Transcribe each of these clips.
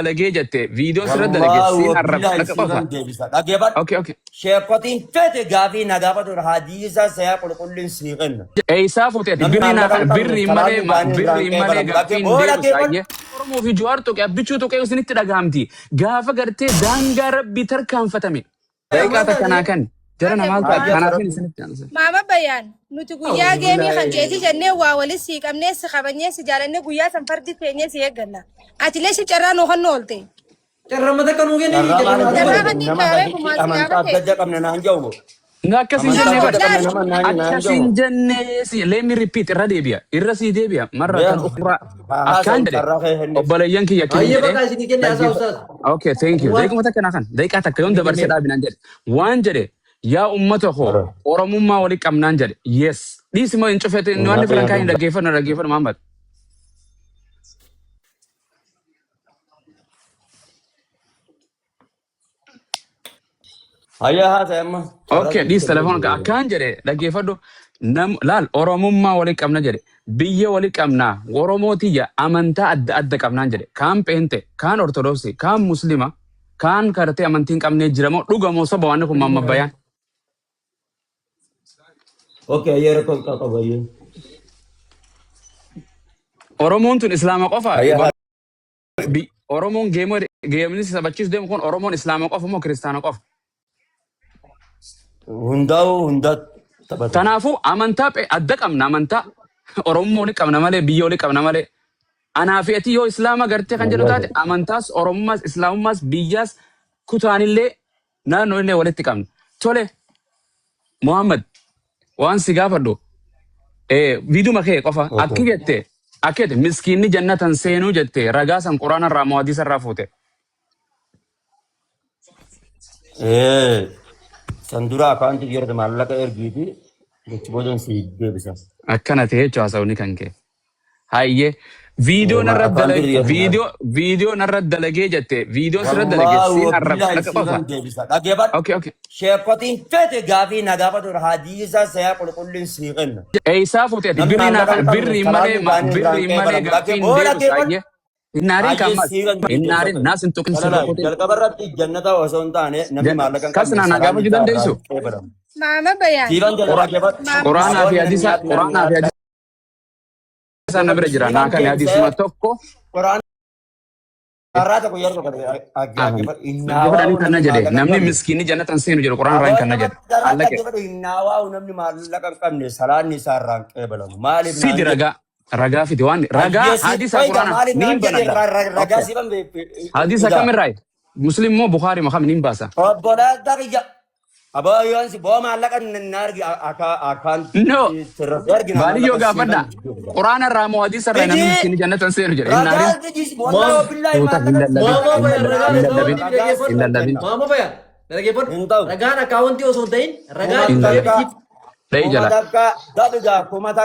dalagee jette viidiyoon sirra dalage والله siin وبالله arrabsa qofa. سيفن ديبسا دقيبت Okay. شيكوتين فت غافي نغابت الحديثة سيقول كل سيغن Eessaa fuuteeti نمي birrii naa معلقة kana قبل birrii سلامي باني malee برانكي gaaffii برام hin دقيب هو deebisu دقيبت ayyee. Oromoo fi Jawaar tuqe abbichuu tuqe isinitti dhagahamti. Gaafa gartee daangaa rabbii tarkaanfatame. Daqiiqaa takka naa kan jara namaa حاجة kanaafin ترى isinitti aansa. Mama Bayan, nuti guyyaa geemii kan keetii jennee waa walis sii qabnee si qabanyee si jaalannee guyyaa san fardi teenyee si eegganna. Ati leeshi carraa nuu kan oolte. Carramata kan ugeen Carraa kan nama kaawee gadi kumaas amantaa gaafate. adda qabna naan jawu Nga akkasiin amantaa jennee adda bara. qabna nama naan Akkasiin jawu jennee si let me repeat irra deebi'a. Irra sii deebi'a. Marra kan ukhraa. Akkaan jedhe. Obboleeyyan kiyya kiyya Ayyee jedhe. bakka isin kenne haasaa ustaas. Okay, thank you. Daqiiquma takka naa kan. Daqiiqaa takka yoon dabarsee dhaabinaan jedhe. Waan jedhe yaa ummata koo Oromummaa walii qabnaan jedhe. Yes. Dhiisi moo hin cufete inni waan filan kaa'in dhaggeeffannu Muhammad. hayya haasa amma Okay, dhiis telefoon akkaan jedhe dhaggeeffadhu. Laal Oromummaa walii qabna jedhe. Biyya walii qabnaa Oromootiyya amantaa adda adda qabnaan jedhe. Kaan Peente, kaan Ortodoksii, kaan Muslima, kaan kartee amantii hin qabnee jiramoo dhugamoo soba waan kun mamma bayaan. okay hayya rakkoo qabu hayya Oromoon tun Islaama qofa. hayya Oromoon geemni sabachiisu deemu kun Oromoon Islaama qofa moo Kiristaana qofa? hundaa'u hunda taphata Kanaafuu amantaa adda qabna amantaa Oromoo walii qabna malee biyya walii qabna malee. Anaa fi ati yoo Islaama gartee kan jedhu taate amantaas Oromummaas Islaamummaas biyyaas kutaanillee naannoo illee walitti qabna. Tole Muhammad waan si gaafadhu viiduma kee qofa akki jette miskiinni jannatan seenuu jette ragaa san quraana irraa moo hadiisa irraa fuute. san dura akaanti yerda maallaqa ergiiti jechi boodan si deebisa Akkana ta'e jechuun haasawni kan kee. Hayyee viidiyoo narra dalagee jette viidiyoo sirra dalagee siin arrabsa qofa. deebisa dhaggeeffadhu Okay. sheekotiin fete gaafii nagaafatu hadiisa saya qulqulliin siiqen Eessaa fuuteeti birrii malee gaaffii hin deebisu hayyee. Innaariin kammas innaariin naas hin tuqin sirra fuutee. jalqaba irratti jannata osoo hin taane namni maallaqa hin Kas naa gaafachuu dandeessu? Mama Bayan. siiban jalqaba Quraanaa fi hadiisa na bira jira naa kan hadiisuma tokko. Quraan irraa tokko yeroo tokko Fudhanii kan na jedhe namni miskiinni jannatan seenu jedhu quraana irraa kan na jedhe. Allaqe. Hinnaawaa namni maallaqa hin qabne salaanni isaa irraa hin qeebalamu. Maaliif Fidi ragaa fidi waan ragaa hadiisa quraana ni banadha. ragaa siiban Hadiisa kamirraa Muslim moo Bukhari moo kam ni baasa. obboleessa kiyya abaayoon si boo maallaqa hin argi akaan No. Baadiyyoo gaafadha. Quraana irraa moo hadiisa irraa namni miskiinni jannatan seenu jedhe. Innaariin. Maama Bayan. Dhaggeeffadhu. Ragaan akkaawwantii osoo hin ta'in ragaa Dha'ii jala.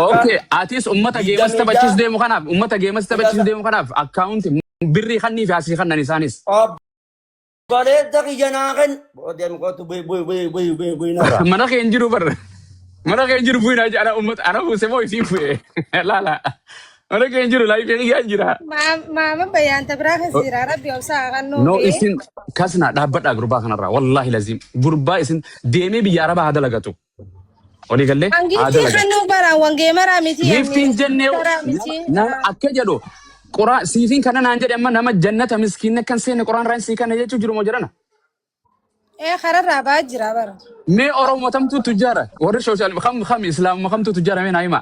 Okay, atis ummata geemas taphachiisu deemu kanaaf akkaawunti birrii kannii fi asii kannan isaanis. obboleessa kiyya naakan boodeen kootu buy narra Mana kee hin jiru barra. Mana kee hin jiru bu'inaa jedha ummata ana buuse moo isii bu'e. Laala. Mana kee hin jiru laayifee kiyyaa hin jira. Mama Bayan tabraa kan jira rabbi obsaa kan nuu. No isin kasna dhaabbadhaa gurbaa kanarraa wallaahi laziim gurbaa isin deemee biyya arabaa haa dalagatu. Olii gallee haa Angiftii dalagatu. kan nuu baraan wangee maraa miti. Giftiin jennee akka jedhu siifiin kana naan jedhe amma nama jannata miskiinni akkan seenne quraan irraa sii kana jechuu jiru moo jedhana. Kararraa ba'aa jira bara. Mee Oromoo tamtuu tujjaara warri sooshaal kam islaamuma kamtuu tujjaara mee naa himaa.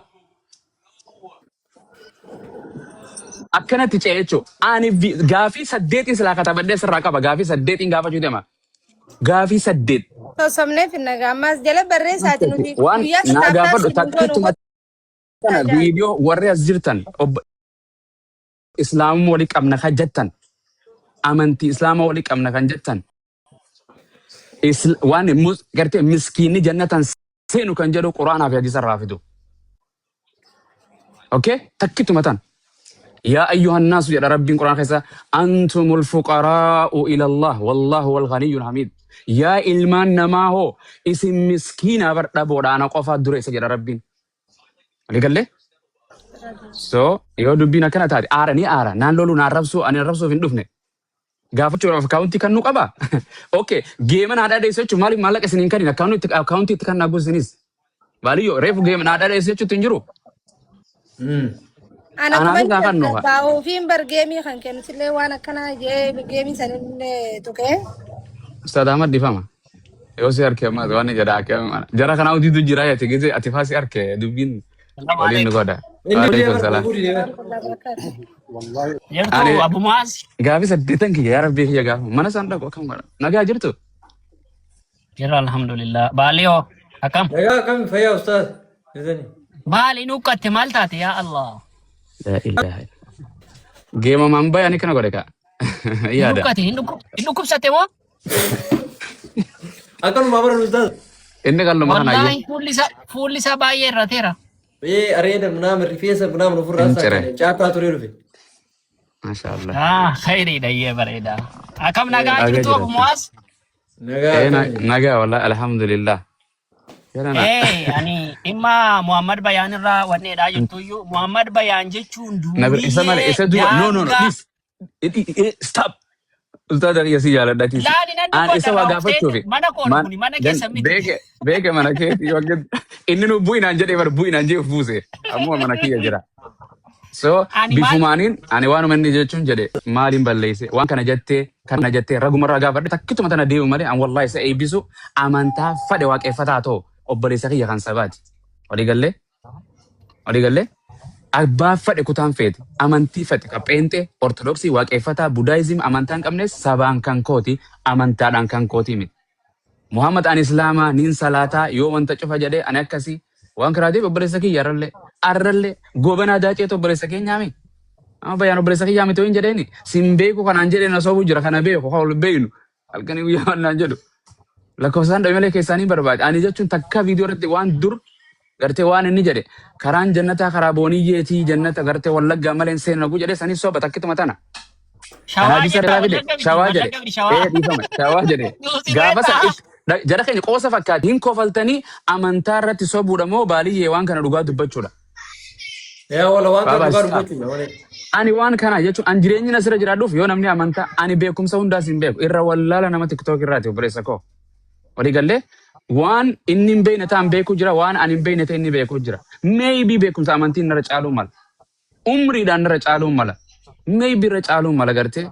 Akkanatti ce'e jechuun ani gaafii 8 silaa katabadhee sirraa qaba gaafii 8 gaafachuu deema. Gaafii 8. Tosomnee finna gaammaas jala barreessaati nuti. Waan naa gaafadhu takkittuma kana viidiyoo warri as jirtan islaamuma walii qabna kan jettan amantii islaama walii qabna kan jettan waan gartee miskiinni jannatan seenu kan jedhu quraanaa fi hadiisa irraa fidu. Okay? Takkittuma tan. يا أيها الناس يا ربي القرآن خيسا أنتم الفقراء إلى الله والله هو الغني الحميد يا إلمان نما هو اسم مسكين أبرد بودانا قفا دريس يا ربي اللي قال لي so يو دبينا كنا تاري آرا ني آرا نان لولو نعرفسو أنا نعرفسو في ندفنه Gaafachuudhaaf akaawuntii kan nu qaba. Okay, geema naadhaa dheessuu jechuun maaliif maallaqa isiniin kan akaawuntii itti kan naagu isinis. Baaliyyoo reefu geema naadhaa dheessuu jechuutti hin jiru. Ana Anaaf gaafa kuma nuufa. baa'uufiin bar geemii kan kennu sillee waan akkanaa geemii sanillee tuqee. Ustaad Ahmad difama. Yoo si harkee ammas waan jedha akka jara kanaa hojii jira yaati gizee ati faasi harkee dubbiin waliin nu godha. Waalaikum salaam. Jirtu Abu Muaz. Gaafi 8 kiyya yaa rabbii kiyya gaafa mana isaan dhaqu akkam godha. Nagaa jirtu? Jirra alhamdulillah. Baaliyo akkam? Nagaa akkam fayyaa ustaad? Jirtani. Baali nuuqqatte maal taate yaa Allah. La ilaha. Geema man bayani kana godhe ka. Yaada. Nuuqqate hin dhukkubsatte moo? Akkanuma baran ustaad. Inni qallu mana ayyo. Wallahi fuulli isaa baay'ee irrateera. Areeda munaamin rifeensa munaamin ofirraa saaqane caataa turee dhufe. Mashallah. Khayriidha iyyee bareeda. Akkam nagaa jirtu Abu Muaz? Nagaa wallahi alhamdulillah. Ani dhimma Muhammad Bayaan irraa wanneedhaa jirtuyyuu Muhammad Bayaan jechuun Nabi isa malee isa du'a no please. Stop. Ustaad Ariya si jaaladha kiisi. Aan isa waa gaafachuufi. Mana koon kuni mana keessa miti. Beeke mana keeti yoo inni nu bu'inaan jedhee bar bu'inaan jee buuse. Ammoo mana kiyya jira. So bifumaaniin ani waanuma inni jechuun jedhe maaliin balleesse waan kana jettee ragumarraa gaafadhe takkituma tana deemu malee an wallahi isa eebbisu amantaa fadhe waaqeffataa ta'u obboleessa kiyya kan sabaati. Walii gallee abbaa fadhe kutaan feete amantii fadhe qapheenxee ortodoksii waaqeffataa budaayizim amantaa hin qabnes sabaan kan kooti amantaadhaan kan kooti miti. Muhammad an islaamaa niin salaataa yoo wanta cufa jedhee ani akkasii waan karaatiif obboleessa kiyya arrallee goobanaa daaceetu obboleessa keenyaa mi. Amma bayyaan obboleessa kiyyaa miti hin jedheeni sin beeku kanaan jedheen osoo jira kana beeku haa ol beeynu halkanii guyyaa waan jedhu. Lakkoofsaan dhamalee keessaanii barbaade ani jechuun takka viidiyoo irratti waan dur gartee waan inni jedhe karaan jannataa karaa booniyyeetii jannata gartee wallaggaa malee seenu nagu jedhe sanis soba takkituma tana. Shawaa jedhe gaafa san jara keenya qoosa fakkaati hin kofaltanii amantaa irratti sobuudha moo baaliyyee waan kana dhugaa dubbachuudha. Ani waan kana jechuun an jireenyi asirra jiraadhuuf yoo namni amantaa ani beekumsa hundaas hin beeku irra wallaala nama tiktook irraati obboleessa koo. Walii gallee waan inni hin beekne ta'an beeku jira waan ani hin beekne ta'e inni beeku jira. Maybe beekumsa amantiin narra caaluu mala. Umriidhaan narra caaluu mala. Maybe irra caaluu mala gartee.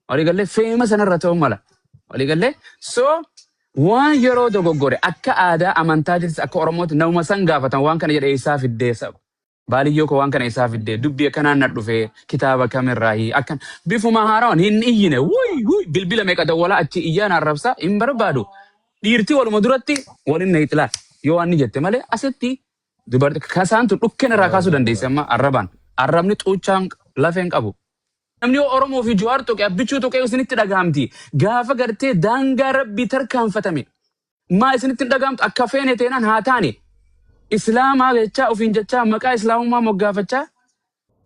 Walii gallee feema sanarra ta'uu mala. Walii gallee so waan yeroo dogoggore akka aadaa amantaatis akka Oromootti nama san gaafatan waan kana jedhee isaa fiddee saba. Baaliyyoo koo waan kana isaa fiddee dubbii akkanaan na dhufee kitaaba kamirraayi akkan bifuma haaraan hin iyyine bilbila meeqa dawwalaa achi iyyaan arrabsaa hin barbaadu. Dhiirtii waluma duratti waliin na ixilaa yoo waan ni jette malee asitti dubartii kasaantu dhukkeen irraa kaasuu dandeesse amma arrabni xuuchaan lafeen qabu. Namni Oromoo fi Jawaar tuqee abbichuu tuqee isinitti dhagahamti. Gaafa gartee daangaa rabbii tarkaanfatame. Maa isinitti dhagahamtu akka feene teenaan haa taane. Islaamaa jechaa ofiin jechaa maqaa islaamummaa moggaafachaa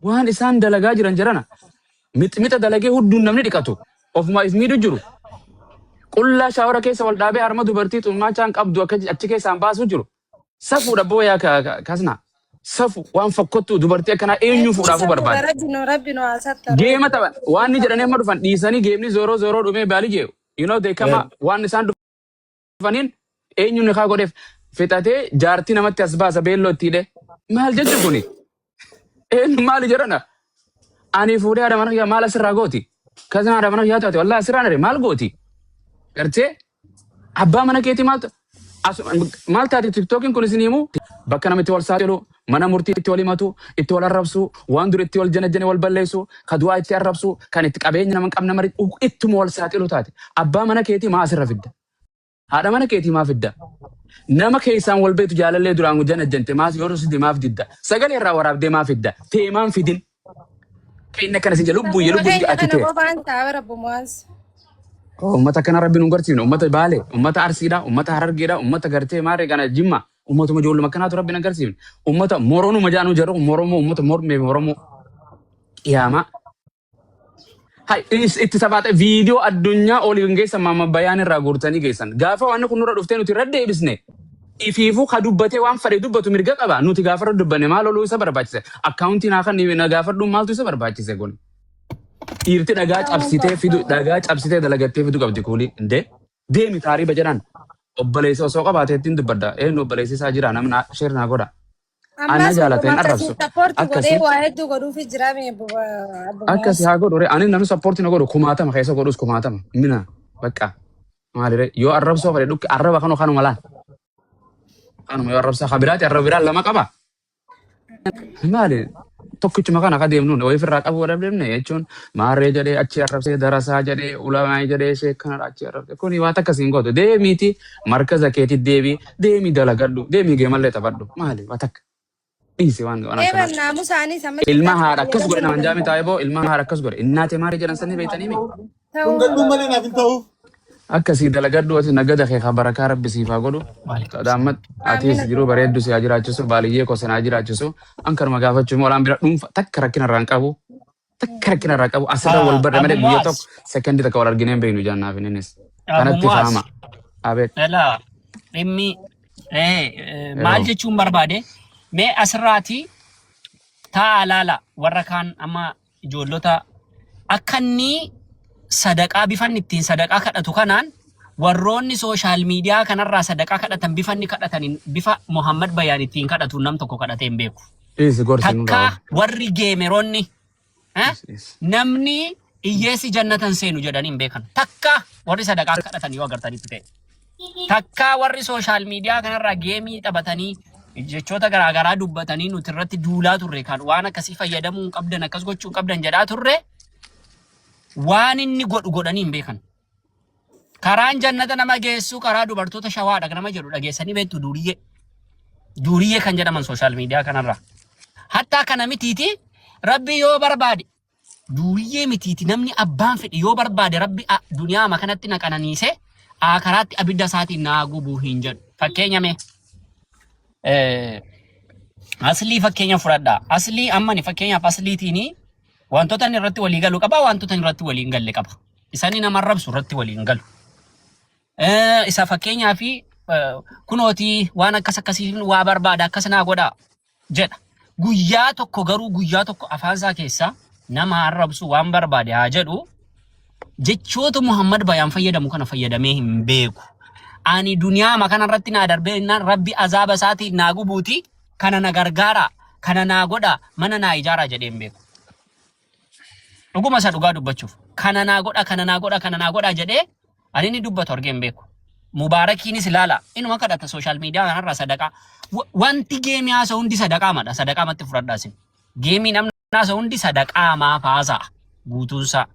waan isaan dalagaa jiran jirana. Mixa dalagee hudduun namni dhiqatu. Ofuma ismiidhu jiru. Qullaa shaawara keessa wal dhaabee harma dubartii xummaachaan qabdu akka achi keessaan baasuu jiru. Safuudha booyaa kasna. Safu waan fakkottu dubartii akkanaa eenyuu fuudhaafuu barbaada. Geema taphan waan ni jedhanii amma dhufan dhiisanii geemni zooroo dhumee baali jee'u. Deekama waan isaan dhufaniin eenyuun ni kaa godheef fixatee jaartii namatti as baasa beelloo ittiidhe. Maal jechuun kuni? Eenyu maali jedhana? Ani fuudhee haadha mana maal asirraa gooti? Kasna haadha mana taate wallaahi asirraa maal gooti? Gartee abbaa mana keetii maal taate tiktookiin kun isin himu bakka namatti wal saaxilu mana murtii itti wal himatu itti wal arrabsu waan dur itti wal janajjane wal balleessu ka du'aa itti arrabsu kan itti qabeenya nama qabna mari ittuma wal saaxilu taate abbaa mana keetii maa asirra fidda haadha mana keetii maa fidda nama keessaan wal beetu jaalallee duraan janajjante maas yoo rusiti maaf didda sagalee irraa waraabdee maa fidda teemaan fidin keenna kana sin lubbuu ati ta'e. Ummata kana rabbiin nu garsiifne ummata Baalee ummata Arsiidha ummata Harargeedha ummata gartee maarree kana Jimma ummatuma ijoolluma akkanaatu rabbiin agarsiifne ummata Moroonuma jaanuu jarru Moromoo ummata mormee Moromoo qiyaamaa. Itti sabaate viidiyoo addunyaa oliin geessan Maamma Bayaan irraa guurtanii geessan gaafa waan kun nurra dhuftee nuti irra deebisne ifiifuu ka dubbatee waan fadhee dubbatu mirga qaba nuti gaafa irra dubbanne maal oluu isa barbaachise akkaawuntiin haa kan na gaafadhuun maaltu isa barbaachise kun. dhiirti dhagaa cabsitee fidu dhagaa cabsitee dalagattee fidu qabdi kuuli indee deemi taariba jedhan obboleessa osoo qabaateettiin dubbadda eenyu obboleessi isaa jira namni sheer naa godha. Ana jaalateen arrabsu. Akkasii haa godhu ani namni sappoortii na godhu kumaatama keessa godhus kumaatama mina bakka maalire yoo arrabsoo fedhe dhukki arraba kanuma laan. Kanuma yoo arrabsaa kabiraati arraba biraan lama qaba. Maali tokkichuma kana akka deemnuun wayii firraa qabu wadabdeemne jechuun maarree jedhee achi arrabsee darasaa jedhee ulamaa jedhee sheekkanadha achi arrabsee kuni waan akkasiin gootu deemiiti markaza keetii deemii dalagadhu deemii geemallee taphadhu maali waan takka. Isi waan akkana. Ilma haadha akkas godhe naman jaami taa'ee boo ilma haadha akkas godhe innaate maarii jedhan sanii beektanii mi? Akkasii dalagadhu ati nagada kee barakaa rabbi siif haa godhu. Daammat atiis jiru bareeddu si haa jiraachisu baaliyyee koo sin haa jiraachisu ankaruma gaafachuu moolaan bira dhuunfa takka rakkina irraan qabu asirra wal barre malee guyyaa tokko sekendii takka wal argineen beeknu jaannaaf innis. Kanatti faama. Abeet. Dhimmi maal jechuun barbaade? Mee asirraati ta'a laala warra kaan amma ijoollota akka inni sadaqaa bifan ittiin sadaqaa kadhatu kanaan warroonni sooshaal miidiyaa kanarraa sadaqaa kadhatan bifanni kadhataniin bifa Muhammad Bayaan ittiin kadhatu nam tokko kadhatee hin beeku. Takka warri geemeroonni namni hiyyeessi jannatan seenu jedhanii hin beekan. Takka warri sadaqaa kadhatan yoo agartanitti ta'e. Takka warri sooshaal miidiyaa kanarraa geemii taphatanii jechoota garaagaraa dubbatanii nuti irratti duulaa turre kan waan akkasii fayyadamuu hin qabdan akkas gochuu hin qabdan jedhaa turre waan inni godhanii hin beekan. Karaan jannata nama geessu karaa dubartoota shawaadha nama jedhu dhageessanii beektu duuriyyee. Duuriyyee kan jedhaman sooshaal miidiyaa kanarraa. Hattaa kana mitiiti rabbi yoo barbaade duuriyyee mitiiti namni abbaan fedhe yoo barbaade rabbi duniyaa makanatti naqananiise karaatti abidda isaatiin naa gubuu hin jedhu. Fakkeenya mee. Aslii fakkeenya fudhadhaa. Aslii ammani fakkeenyaaf asliitiini wantoota inni irratti walii galu qaba wantoota inni irratti walii hin galle qaba. Isaan nama arrabsu irratti walii hin galu. Isa fakkeenyaaf kunooti waan akkasii waa barbaada akkas naa godhaa jedha. Guyyaa tokko garuu guyyaa tokko afaansaa keessaa nama arrabsu waan barbaade haa jedhu jechoota Muhammad Bayaan fayyadamu kana fayyadamee hin beeku. Ani duniyaa makana irratti naa darbee innaan rabbi azaaba isaatiin naa gubuuti kana na gargaara kana naa godha mana naa ijaara jedhee hin beeku. Dhuguma isa dhugaa dubbachuuf kana naa godha jedhee ani inni dubbatu argee hin beeku. Mubaarakiinis ilaala inuma kadhata sooshaal miidiyaa kanarraa sadaqaa wanti geemii haasa hundi sadaqaa madha sadaqaa matti fudhadhaasin geemii namni haasa hundi sadaqaa maaf haasa'a guutuunsaa.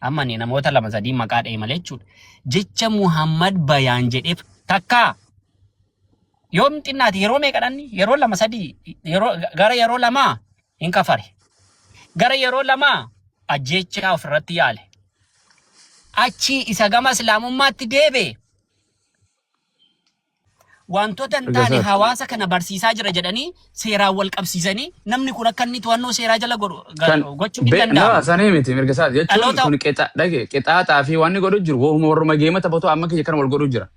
Amma ni namoota lama sadii maqaa dha'e malee jechuudha. Jecha Muhammad Bayaan jedheef takka yoom xinnaati yeroo meeqadhanni yeroo lama sadii gara yeroo lamaa hin kafare. Gara yeroo lamaa ajjeechaa ofirratti yaale. Achi isa gama islaamummaatti deebi'e. Wantoota hin taane hawaasa kana barsiisaa jira jedhanii seeraan wal qabsiisanii namni kun akka inni to'annoo seeraa jala gochuu hin danda'amu. Sanii miti mirga isaa jechuun kun qixaaxaa fi waan godhu jiru warruma geema taphatu amma kiyya kana wal godhu jira.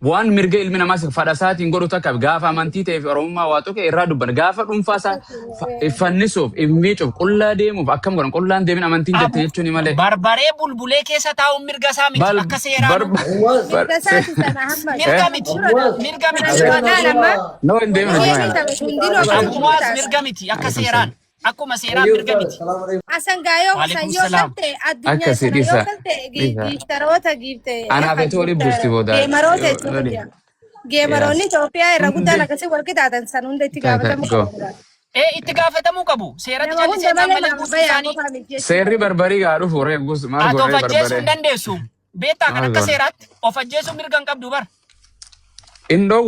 Waan mirga ilmi namaa fadha isaatiin godhu takka gaafa amantii ta'eef oromummaa waa tokko irraa dubban gaafa dhuunfaa isaa fannisuuf miicuuf qullaa deemuuf akkam godhan qullaan deemin amantiin jette jechuun malee. Barbaree bulbulee keessa taa'uun mirga isaa miti akka seeraan. Mirga miti. No hin deemin. Ammumaas mirga miti akka seeraan. Akkuma seeraan mirga miti. Asan gaayoo sayyoo galte addunyaa sana yoo galte giiftaroota giifte. Anaaf toori buusti booda. Geemaroota Itoophiyaa. Geemaroonni Itoophiyaa irra guddaan akkasii wal qixaatan san hunda itti gaafatamuu qabu. Itti gaafatamuu qabu. Seeratti jallisee malee guutuu isaanii. Seerri barbarii gaa dhufu warreen guutu maal godhee barbaree. Of ajjeesuu hin dandeessu. Beektaa kan akka seeraatti of ajjeesuu mirga hin qabdu bar. Indoo